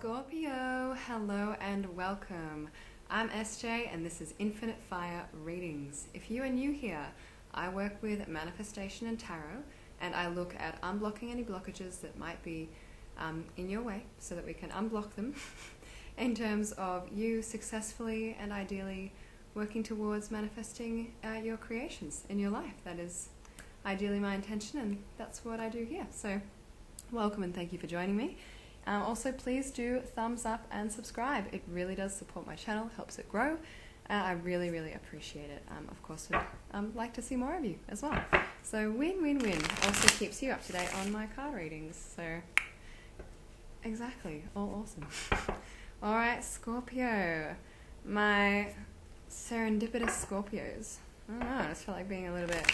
Scorpio, hello and welcome. I'm SJ and this is Infinite Fire Readings. If you are new here, I work with manifestation and tarot, and I look at unblocking any blockages that might be in your way so that we can unblock them in terms of you successfully and ideally working towards manifesting your creations in your life. That is ideally my intention, and that's what I do here. So welcome and thank you for joining me. Also, please do thumbs up and subscribe. It really does support my channel, helps it grow. I really, really appreciate it. Of course, would like to see more of you as well. So win-win-win. Also keeps you up to date on my card readings. So exactly, all awesome. All right, Scorpio. My serendipitous Scorpios. I don't know, I just feel like being a little bit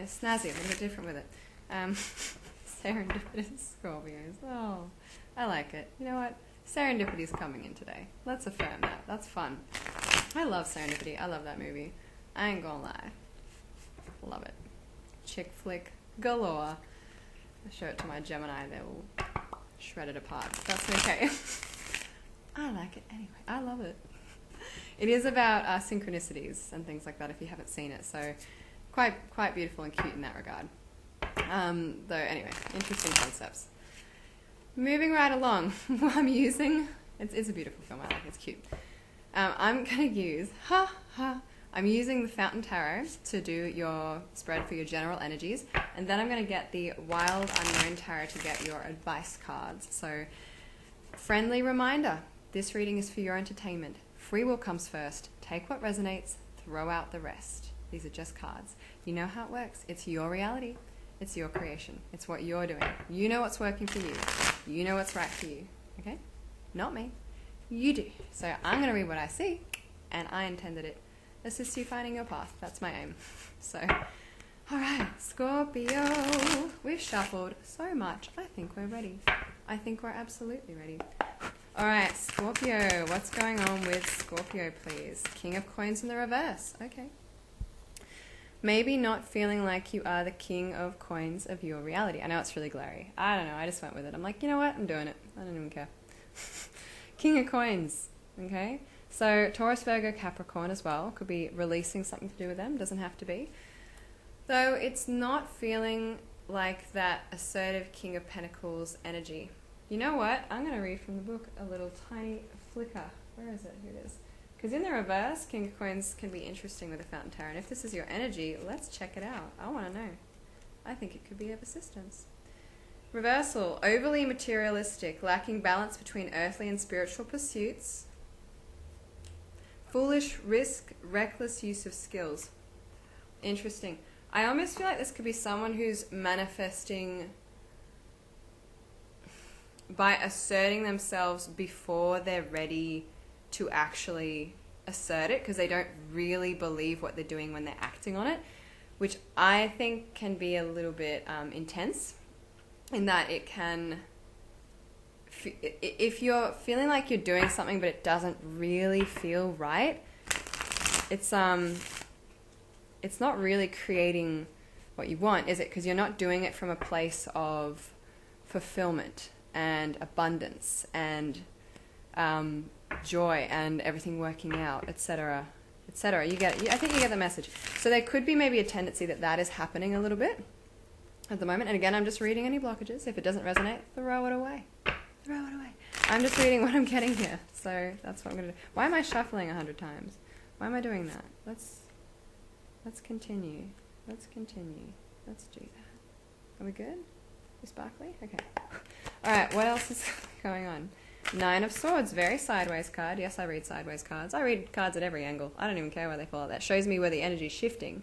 snazzy, a little bit different with it. Serendipitous Scorpios. Oh, I like it. You know what? Serendipity's coming in today. Let's affirm that. That's fun. I love Serendipity. I love that movie. I ain't gonna lie. Love it. Chick flick galore. I show it to my Gemini. They're all shredded apart. That's okay. I like it anyway. I love it. It is about synchronicities and things like that if you haven't seen it. So quite beautiful and cute in that regard. Though anyway, interesting concepts. Moving right along, I'm using, it's a beautiful film, I like it, it's cute. I'm going to use, I'm using the Fountain Tarot to do your spread for your general energies, and then I'm going to get the Wild Unknown Tarot to get your advice cards. So, friendly reminder, this reading is for your entertainment. Free will comes first. Take what resonates, throw out the rest. These are just cards. You know how it works. It's your reality. It's your creation. It's what you're doing. You know what's working for you. You know what's right for you. Okay? Not me. You do. So I'm going to read what I see, and I intended it assist you finding your path. That's my aim. So, alright, Scorpio. We've shuffled so much. I think we're ready. I think we're absolutely ready. Alright, Scorpio. What's going on with Scorpio, please? King of Coins in the reverse. Okay. Maybe not feeling like you are the king of coins of your reality. I know it's really glary. I don't know. I just went with it. I'm like, you know what? I'm doing it. I don't even care. King of coins. Okay? So Taurus, Virgo, Capricorn as well. Could be releasing something to do with them. Doesn't have to be. Though it's not feeling like that assertive King of Pentacles energy. You know what? I'm going to read from the book a little tiny flicker. Where is it? Here it is. Because in the reverse, King of Coins can be interesting with the Fountain Tarot. And if this is your energy, let's check it out. I want to know. I think it could be of assistance. Reversal. Overly materialistic, lacking balance between earthly and spiritual pursuits. Foolish risk, reckless use of skills. Interesting. I almost feel like this could be someone who's manifesting by asserting themselves before they're ready to actually assert it, because they don't really believe what they're doing when they're acting on it, which I think can be a little bit intense, in that it can, if you're feeling like you're doing something but it doesn't really feel right, it's not really creating what you want, is it? Because you're not doing it from a place of fulfillment and abundance and joy and everything working out, etc., etc. I think you get the message. So there could be maybe a tendency that is happening a little bit at the moment. And again, I'm just reading any blockages. If it doesn't resonate, throw it away. Throw it away. I'm just reading what I'm getting here. So that's what I'm going to do. Why am I shuffling 100 times? Why am I doing that? Let's continue. Let's continue. Let's do that. Are we good? You sparkly? Okay. All right. What else is going on? Nine of Swords, very sideways card. Yes, I read sideways cards. I read cards at every angle. I don't even care where they fall. That shows me where the energy's shifting.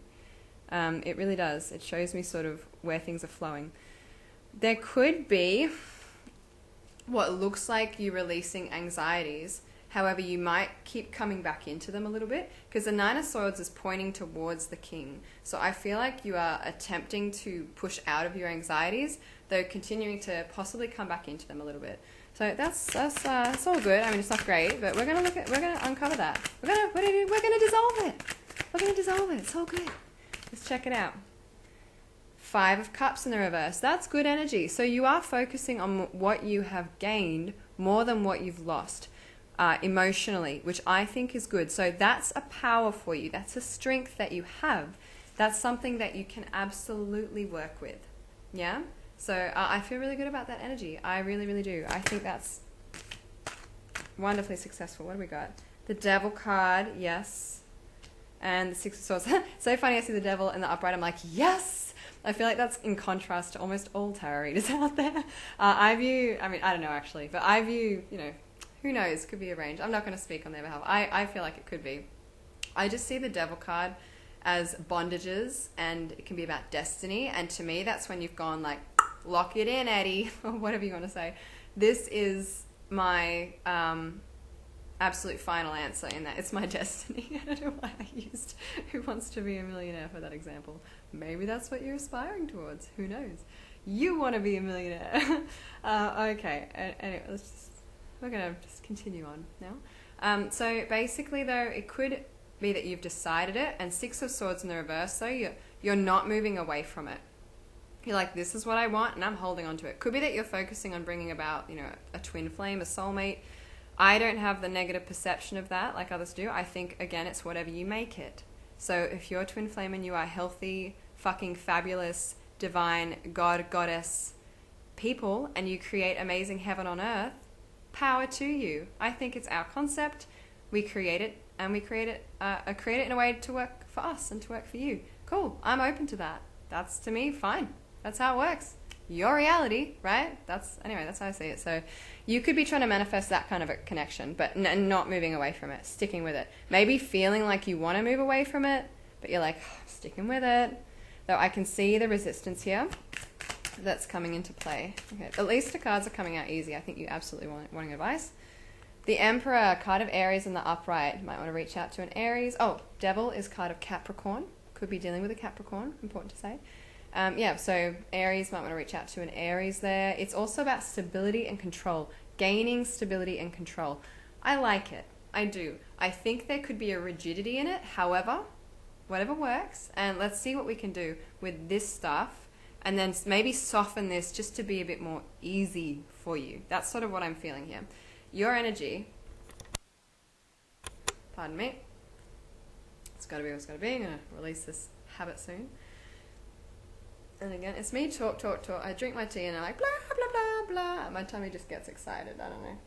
It really does. It shows me sort of where things are flowing. There could be what looks like you releasing anxieties. However, you might keep coming back into them a little bit, because the Nine of Swords is pointing towards the King. So I feel like you are attempting to push out of your anxieties, though continuing to possibly come back into them a little bit. So that's all good. I mean, it's not great, but we're gonna uncover that. We're gonna dissolve it. We're gonna dissolve it. It's all good. Let's check it out. Five of Cups in the reverse. That's good energy. So you are focusing on what you have gained more than what you've lost emotionally, which I think is good. So that's a power for you. That's a strength that you have. That's something that you can absolutely work with. Yeah? So I feel really good about that energy. I really, really do. I think that's wonderfully successful. What do we got? The Devil card, yes. And the Six of Swords. So funny, I see the Devil in the upright. I'm like, yes! I feel like that's in contrast to almost all tarot readers out there. I don't know actually, but I view, who knows, could be arranged. I'm not going to speak on their behalf. I feel like it could be. I just see the Devil card as bondages, and it can be about destiny. And to me, that's when you've gone like, lock it in, Eddie, or whatever you want to say. This is my absolute final answer in that. It's my destiny. I don't know why I used Who Wants to Be a Millionaire for that example. Maybe that's what you're aspiring towards. Who knows? You want to be a millionaire. Okay. Anyway, we're going to just continue on now. So basically, though, it could be that you've decided it, and Six of Swords in the reverse, so you're not moving away from it. You're like, this is what I want, and I'm holding on to it. Could be that you're focusing on bringing about, a twin flame, a soulmate. I don't have the negative perception of that like others do. I think, again, it's whatever you make it. So if you're twin flame and you are healthy, fucking fabulous, divine, God, goddess people, and you create amazing heaven on earth, power to you. I think it's our concept. We create it, and we create it in a way to work for us and to work for you. Cool. I'm open to that. That's, to me, fine. That's how it works. Your reality, right? That's how I see it. So you could be trying to manifest that kind of a connection, but not moving away from it, sticking with it. Maybe feeling like you want to move away from it, but you're like, sticking with it. Though I can see the resistance here that's coming into play. Okay, at least the cards are coming out easy. I think you absolutely wanting advice. The Emperor, card of Aries in the upright. Might want to reach out to an Aries. Oh, Devil is card of Capricorn. Could be dealing with a Capricorn, important to say. So Aries, might want to reach out to an Aries there. It's also about stability and control. Gaining stability and control. I like it. I do. I think there could be a rigidity in it. However, whatever works. And let's see what we can do with this stuff. And then maybe soften this just to be a bit more easy for you. That's sort of what I'm feeling here. Your energy. Pardon me. It's got to be what it's got to be. I'm going to release this habit soon. And again, it's me talk. I drink my tea and I'm like, blah, blah, blah, blah. My tummy just gets excited. I don't know.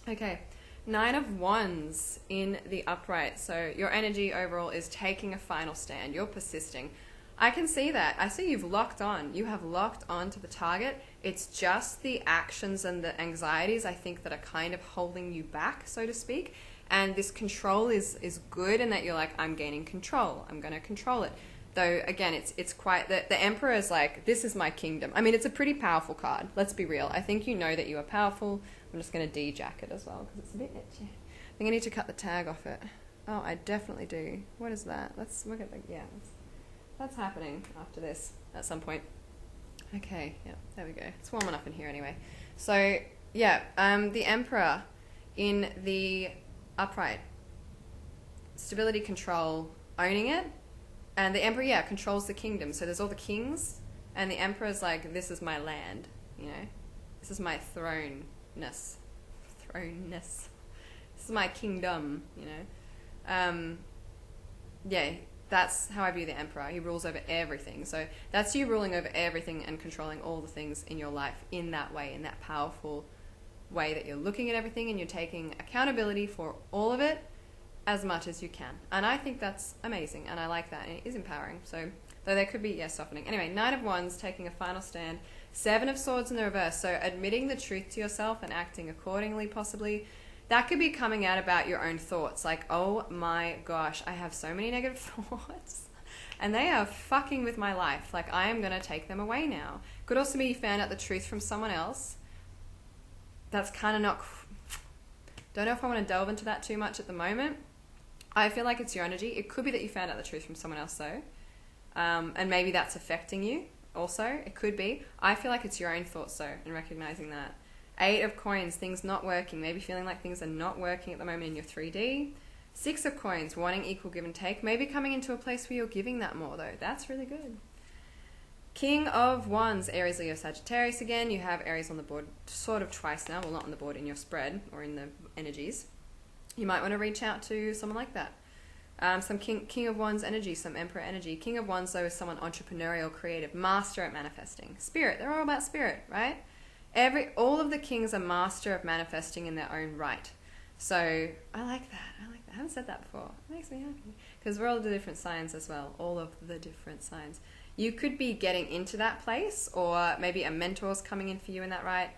Okay. 9 of Wands in the upright. So your energy overall is taking a final stand. You're persisting. I can see that. I see you've locked on. You have locked on to the target. It's just the actions and the anxieties, I think, that are kind of holding you back, so to speak. And this control is good in that you're like, I'm gaining control. I'm going to control it. Though, again, it's quite... The Emperor is like, this is my kingdom. I mean, it's a pretty powerful card. Let's be real. I think you know that you are powerful. I'm just going to de-jack it as well because it's a bit itchy. I think I need to cut the tag off it. Oh, I definitely do. What is that? Let's look at the... Yeah, that's happening after this at some point. Okay, yeah, there we go. It's warm enough in here anyway. So, yeah, the Emperor in the upright. Stability, control, owning it. And the Emperor, yeah, controls the kingdom. So there's all the kings, and the Emperor's like, this is my land, This is my throne-ness. Throne-ness. This is my kingdom, Yeah, that's how I view the Emperor. He rules over everything. So that's you ruling over everything and controlling all the things in your life in that way, in that powerful way that you're looking at everything and you're taking accountability for all of it as much as you can. And I think that's amazing, and I like that, and it is empowering. So, though there could be, softening. Anyway, 9 of Wands, taking a final stand. 7 of Swords in the reverse, so admitting the truth to yourself and acting accordingly, possibly. That could be coming out about your own thoughts, like, oh my gosh, I have so many negative thoughts, and they are fucking with my life. Like, I am going to take them away now. Could also be you found out the truth from someone else. That's kind of not... Don't know if I want to delve into that too much at the moment. I feel like it's your energy. It could be that you found out the truth from someone else, though. And maybe that's affecting you also. It could be. I feel like it's your own thoughts, though, and recognizing that. 8 of Coins, things not working. Maybe feeling like things are not working at the moment in your 3D. 6 of Coins, wanting equal give and take. Maybe coming into a place where you're giving that more, though. That's really good. King of Wands, Aries, Leo, Sagittarius again. You have Aries on the board sort of twice now. Well, not on the board, in your spread or in the energies. You might want to reach out to someone like that. Some King of Wands energy, some Emperor energy. King of Wands, though, is someone entrepreneurial, creative, master at manifesting. Spirit, they're all about spirit, right? All of the kings are master of manifesting in their own right. So I like that. I haven't said that before. It makes me happy. Because we're all the different signs as well. All of the different signs. You could be getting into that place, or maybe a mentor's coming in for you in that right.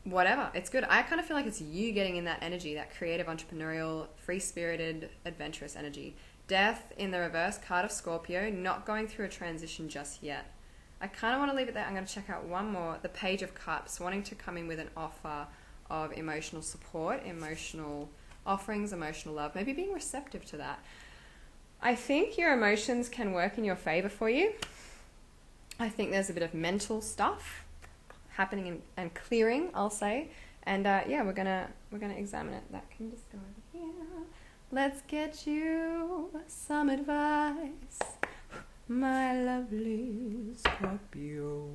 Whatever. It's good. I kind of feel like it's you getting in that energy, that creative, entrepreneurial, free-spirited, adventurous energy. Death in the reverse, card of Scorpio, not going through a transition just yet. I kind of want to leave it there. I'm going to check out one more. The Page of Cups, wanting to come in with an offer of emotional support, emotional offerings, emotional love, maybe being receptive to that. I think your emotions can work in your favor for you. I think there's a bit of mental stuff happening and clearing, I'll say. And yeah, we're gonna examine it. That can just go over here. Let's get you some advice, my lovely Scorpio.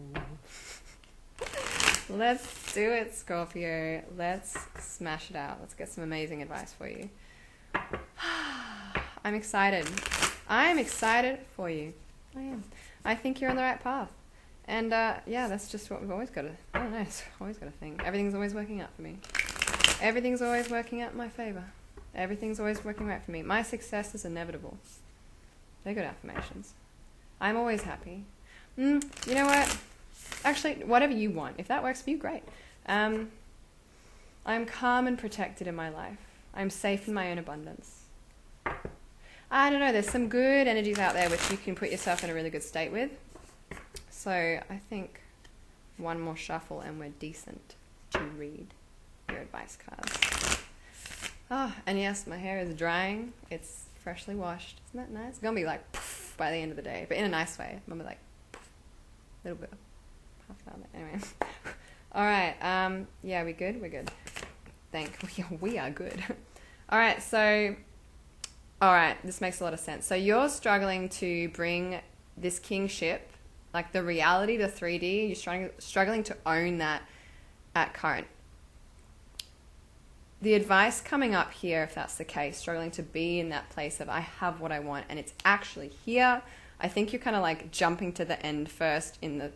Let's do it, Scorpio. Let's smash it out. Let's get some amazing advice for you. I'm excited. I'm excited for you. I am. I think you're on the right path. And yeah, that's just what we've always got to, I don't know, it's always got to think. Everything's always working out for me. Everything's always working out in my favor. Everything's always working right for me. My success is inevitable. They're good affirmations. I'm always happy. You know what? Actually, whatever you want. If that works for you, great. I'm calm and protected in my life. I'm safe in my own abundance. I don't know, there's some good energies out there which you can put yourself in a really good state with. So I think one more shuffle and we're decent to read your advice cards. Oh, and yes, my hair is drying. It's freshly washed. Isn't that nice? It's going to be like poof by the end of the day, but in a nice way. I'm going to be like poof, a little bit, half an hour. Anyway. All right. Yeah, we good? We're good. We are good. All right. So, all right. This makes a lot of sense. So you're struggling to bring this kingship, like the reality, the 3D, you're struggling to own that at current. The advice coming up here, if that's the case, struggling to be in that place of I have what I want and it's actually here. I think you're kind of like jumping to the end first in the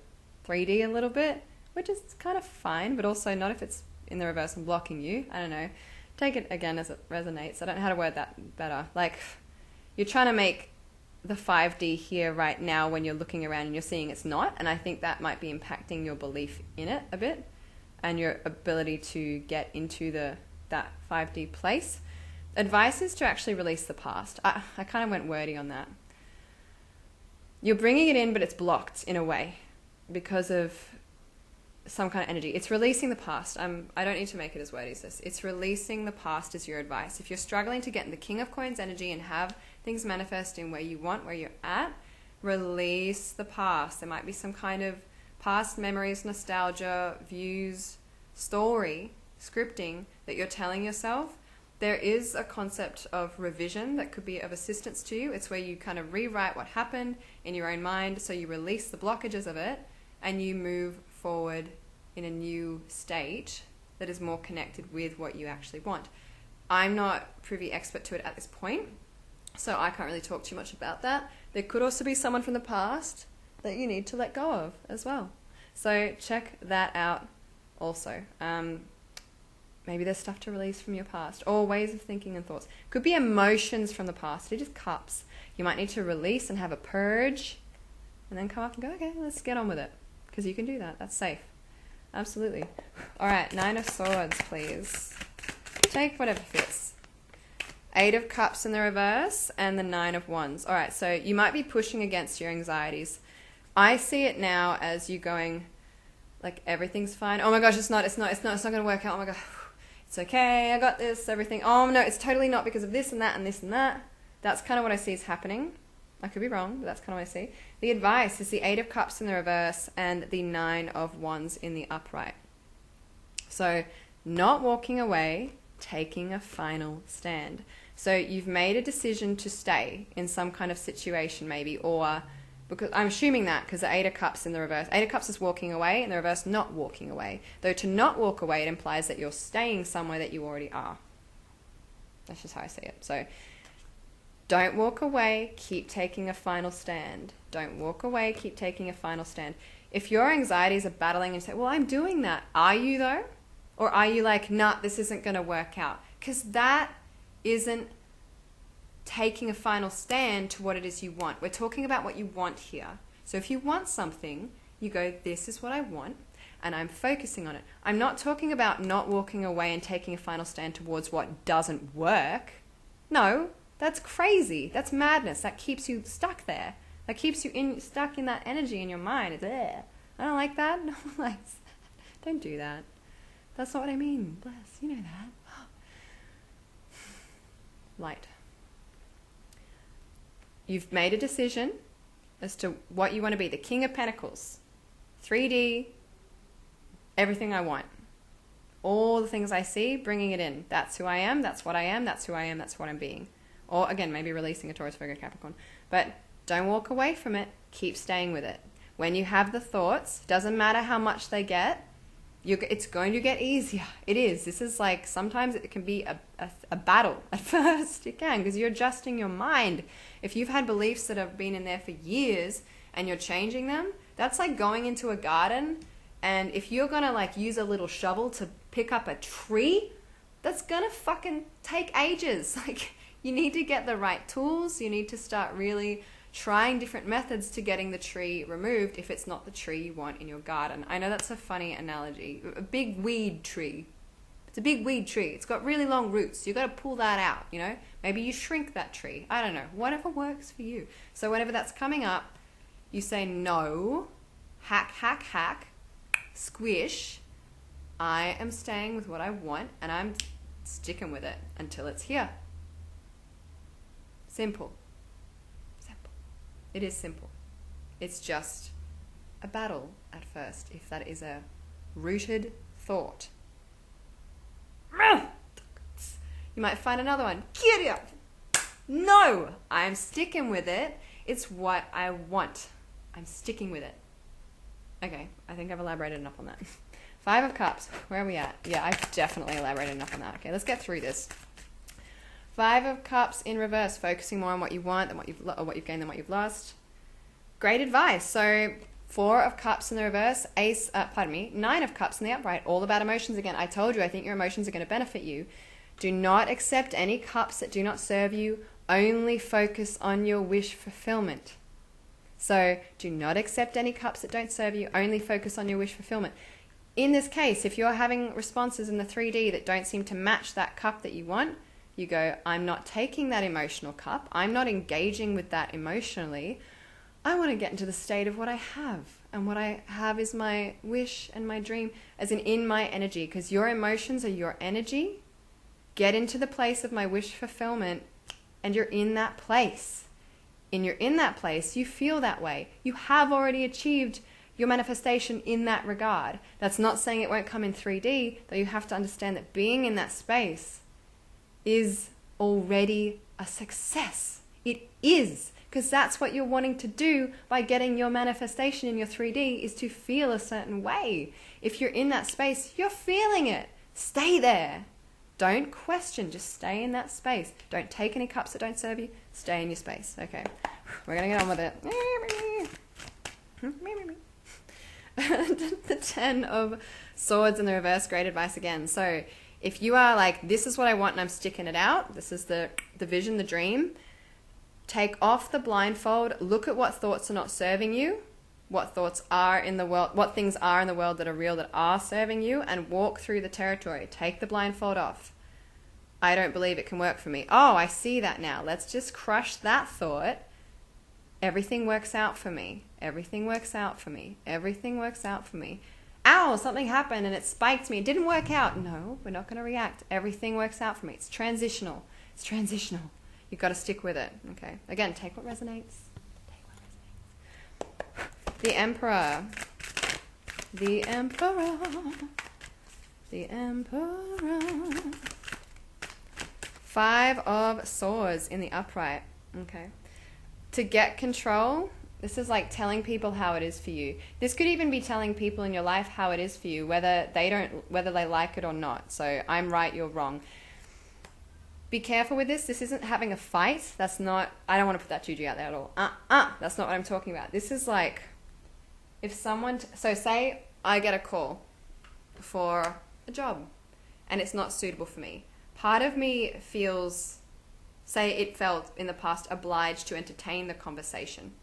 3D a little bit, which is kind of fine, but also not if it's in the reverse and blocking you. I don't know. Take it again as it resonates. I don't know how to word that better. Like you're trying to make the 5D here right now when you're looking around and you're seeing it's not, and I think that might be impacting your belief in it a bit and your ability to get into that 5D place. Advice is to actually release the past. I kind of went wordy on that. You're bringing it in, but it's blocked in a way because of some kind of energy. It's releasing the past. I don't need to make it as wordy as this. It's releasing the past is your advice. If you're struggling to get in the King of Coins energy and have things manifest in where you want, where you're at, release the past. There might be some kind of past memories, nostalgia, views, story, scripting that you're telling yourself. There is a concept of revision that could be of assistance to you. It's where you kind of rewrite what happened in your own mind, so you release the blockages of it and you move forward in a new state that is more connected with what you actually want. I'm not privy expert to it at this point, so I can't really talk too much about that. There could also be someone from the past that you need to let go of as well. So check that out also. Maybe there's stuff to release from your past or ways of thinking and thoughts. Could be emotions from the past. It is cups. You might need to release and have a purge and then come up and go, okay, let's get on with it. Because you can do that. That's safe. Absolutely. All right, 9 of Swords, please. Take whatever fits. 8 of Cups in the reverse and the 9 of Wands. All right, so you might be pushing against your anxieties. I see it now as you going, like, everything's fine. Oh my gosh, it's not going to work out. Oh my God, it's okay, I got this, everything. Oh no, it's totally not because of this and that and this and that. That's kind of what I see is happening. I could be wrong, but that's kind of what I see. The advice is the 8 of Cups in the reverse and the 9 of Wands in the upright. So not walking away, taking a final stand. So you've made a decision to stay in some kind of situation maybe, or Because I'm assuming that because the Eight of Cups in the reverse. Eight of Cups is walking away, and the reverse not walking away. Though to not walk away, it implies that you're staying somewhere that you already are. That's just how I see it. So don't walk away, keep taking a final stand. Don't walk away, keep taking a final stand. If your anxieties are battling and you say, well, I'm doing that. Are you though? Or are you like, nah, this isn't going to work out? Because that isn't taking a final stand to what it is you want. We're talking about what you want here. So if you want something, you go, this is what I want, and I'm focusing on it. I'm not talking about not walking away and taking a final stand towards what doesn't work. No, that's crazy. That's madness. That keeps you stuck there. That keeps you stuck in that energy in your mind. It's, I don't like that. No one likes that. Don't do that. That's not what I mean. Bless. You know that. Light. You've made a decision as to what you want to be. The King of Pentacles. 3D. Everything I want. All the things I see, bringing it in. That's who I am. That's what I am. That's who I am. That's what I'm being. Or again, maybe releasing a Taurus, Virgo, Capricorn. But don't walk away from it. Keep staying with it. When you have the thoughts, doesn't matter how much they get, it's going to get easier. It is. This is like, sometimes it can be a battle at first. It can, because you're adjusting your mind. If you've had beliefs that have been in there for years and you're changing them, that's like going into a garden, and if you're going to like use a little shovel to pick up a tree, that's going to fucking take ages. Like, you need to get the right tools. You need to start really trying different methods to getting the tree removed if it's not the tree you want in your garden. I know that's a funny analogy. A big weed tree. It's a big weed tree. It's got really long roots. You've got to pull that out, you know? Maybe you shrink that tree. I don't know. Whatever works for you. So whenever that's coming up, you say no, hack, hack, hack, squish. I am staying with what I want, and I'm sticking with it until it's here. Simple. Simple. It is simple. It's just a battle at first, if that is a rooted thought. You might find another one. Get up. No, I'm sticking with it. It's what I want. I'm sticking with it. Okay, I think I've elaborated enough on that. Five of Cups. Where are we at? Yeah, I've definitely elaborated enough on that. Okay, let's get through this. Five of Cups in reverse, focusing more on what you want than what you've gained than what you've lost. Great advice. So, Four of Cups in the reverse, Nine of Cups in the upright, all about emotions again. I told you, I think your emotions are going to benefit you. Do not accept any cups that do not serve you. Only focus on your wish fulfillment. So, do not accept any cups that don't serve you. Only focus on your wish fulfillment. In this case, if you're having responses in the 3D that don't seem to match that cup that you want, you go, I'm not taking that emotional cup. I'm not engaging with that emotionally. I want to get into the state of what I have. And what I have is my wish and my dream, as in my energy, because your emotions are your energy. Get into the place of my wish fulfillment, and you're in that place. And you're in that place, you feel that way. You have already achieved your manifestation in that regard. That's not saying it won't come in 3D, though you have to understand that being in that space is already a success. It is, because that's what you're wanting to do by getting your manifestation in your 3D, is to feel a certain way. If you're in that space, you're feeling it. Stay there. Don't question, just stay in that space. Don't take any cups that don't serve you. Stay in your space. Okay, we're going to get on with it. The 10 of Swords in the reverse, great advice again. So if you are like, this is what I want and I'm sticking it out, this is the vision, the dream, take off the blindfold, look at what thoughts are not serving you, what thoughts are in the world, what things are in the world that are real, that are serving you, and walk through the territory. Take the blindfold off. I don't believe it can work for me. Oh, I see that now. Let's just crush that thought. Everything works out for me. Everything works out for me. Everything works out for me. Ow, something happened and it spiked me. It didn't work out. No, we're not going to react. Everything works out for me. It's transitional. It's transitional. You've got to stick with it. Okay. Again, take what resonates. The Emperor. The Emperor. The Emperor. Five of Swords in the upright. Okay. To get control, This is like telling people how it is for you. This could even be telling people in your life how it is for you, whether they like it or not. So I'm right, you're wrong. Be careful with this. This isn't having a fight. That's not, I don't want to put that juju out there at all. That's not what I'm talking about. This is like, if someone, so say I get a call for a job and it's not suitable for me. Part of me feels, say it felt in the past, obliged to entertain the conversation.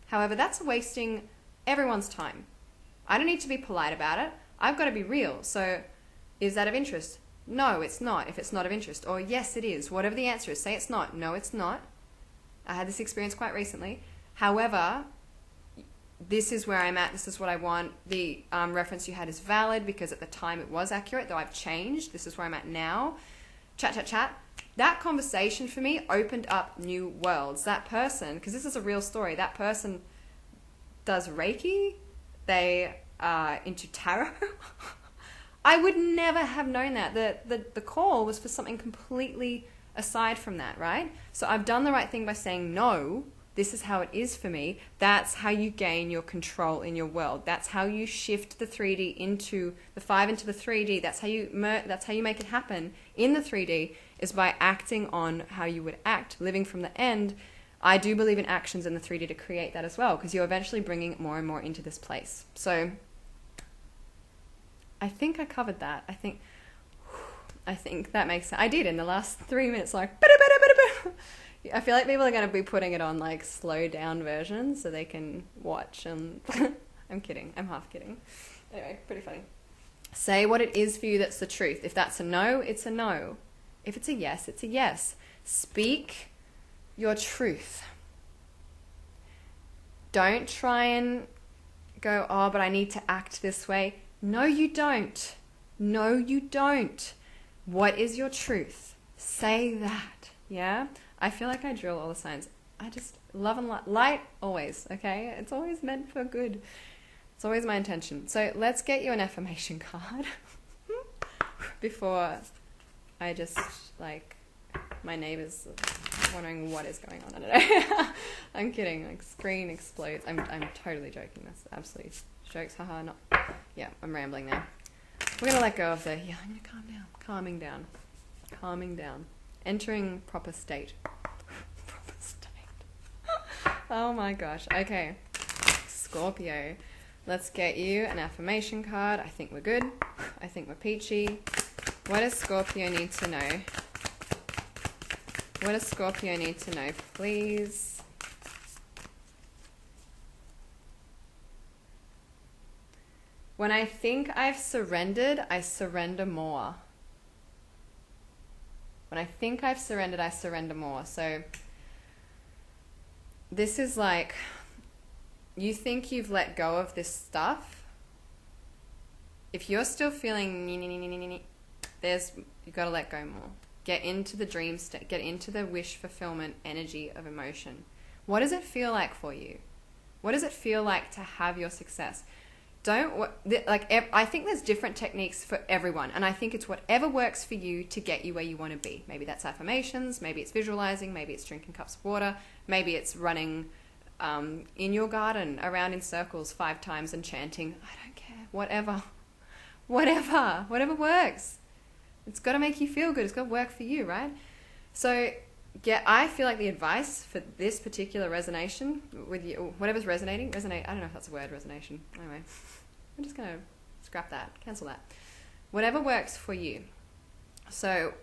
However, that's wasting everyone's time. I don't need to be polite about it. I've got to be real. So is that of interest? No, it's not, if it's not of interest. Or yes, it is. Whatever the answer is, say it's not. No, it's not. I had this experience quite recently. However, this is where I'm at. This is what I want. The reference you had is valid because at the time it was accurate, though I've changed. This is where I'm at now. Chat. That conversation for me opened up new worlds. That person, because this is a real story, that person does Reiki. They are into tarot. I would never have known that. The call was for something completely aside from that, right? So I've done the right thing by saying, no, this is how it is for me. That's how you gain your control in your world. That's how you shift the 3D into the 5 into the 3D. That's how you make it happen in the 3D, is by acting on how you would act, living from the end. I do believe in actions in the 3D to create that as well, because you're eventually bringing it more and more into this place. So I think I covered that. I think that makes sense. I did in the last 3 minutes, like, I feel like people are going to be putting it on like slow down versions so they can watch. And I'm kidding. I'm half kidding. Anyway, pretty funny. Say what it is for you that's the truth. If that's a no, it's a no. If it's a yes, it's a yes. Speak your truth. Don't try and go, oh, but I need to act this way. No, you don't. No, you don't. What is your truth? Say that. Yeah? I feel like I drill all the signs. I just love and light always, okay? It's always meant for good. It's always my intention. So let's get you an affirmation card before I just, like, my neighbor's wondering what is going on. I don't know. I'm kidding. Like, screen explodes. I'm totally joking. That's absolutely jokes. Haha. Not. Yeah, I'm rambling now. We're going to let go of the, I'm going to calm down. Calming down. Entering proper state. Proper state. Oh my gosh. Okay. Scorpio. Let's get you an affirmation card. I think we're good. I think we're peachy. What does Scorpio need to know? What does Scorpio need to know, please? When I think I've surrendered, I surrender more. When I think I've surrendered, I surrender more. So this is like, you think you've let go of this stuff. If you're still feeling, you've got to let go more. Get into the dream state. Get into the wish fulfillment energy of emotion. What does it feel like for you? What does it feel like to have your success? I think there's different techniques for everyone, and I think it's whatever works for you to get you where you want to be. Maybe that's affirmations, maybe it's visualizing, maybe it's drinking cups of water, maybe it's running in your garden around in circles 5 times and chanting, I don't care, whatever works. It's got to make you feel good. It's got to work for you, right? So I feel like the advice for this particular resonation with you, whatever's resonating, I don't know if that's a word, resonation. Anyway, I'm just going to scrap that, cancel that. Whatever works for you. So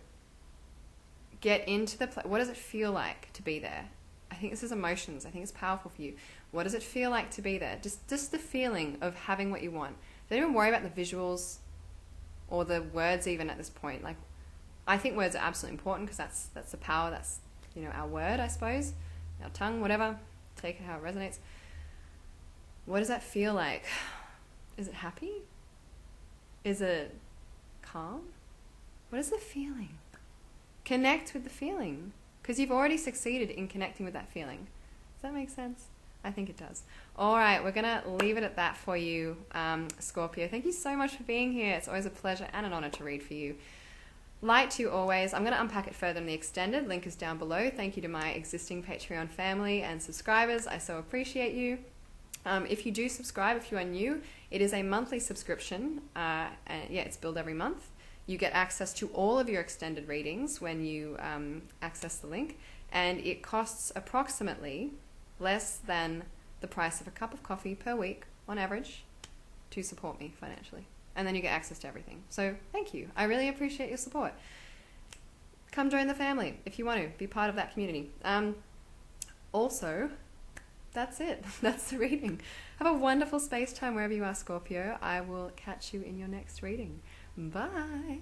get into the what does it feel like to be there? I think this is emotions. I think it's powerful for you. What does it feel like to be there? Just the feeling of having what you want. Don't even worry about the visuals or the words even at this point. Like, I think words are absolutely important because that's the power. That's, our word, I suppose, our tongue, whatever. Take it how it resonates. What does that feel like? Is it happy? Is it calm? What is the feeling? Connect with the feeling, because you've already succeeded in connecting with that feeling. Does that make sense? I think it does. All right, we're going to leave it at that for you, Scorpio. Thank you so much for being here. It's always a pleasure and an honor to read for you. Like to always, I'm going to unpack it further in the extended. Link is down below. Thank you to my existing Patreon family and subscribers. I so appreciate you. If you do subscribe, if you are new, it is a monthly subscription. And yeah, it's billed every month. You get access to all of your extended readings when you access the link. And it costs approximately less than the price of a cup of coffee per week on average to support me financially. And then you get access to everything. So thank you. I really appreciate your support. Come join the family if you want to. Be part of that community. Also, that's it. That's the reading. Have a wonderful space time wherever you are, Scorpio. I will catch you in your next reading. Bye.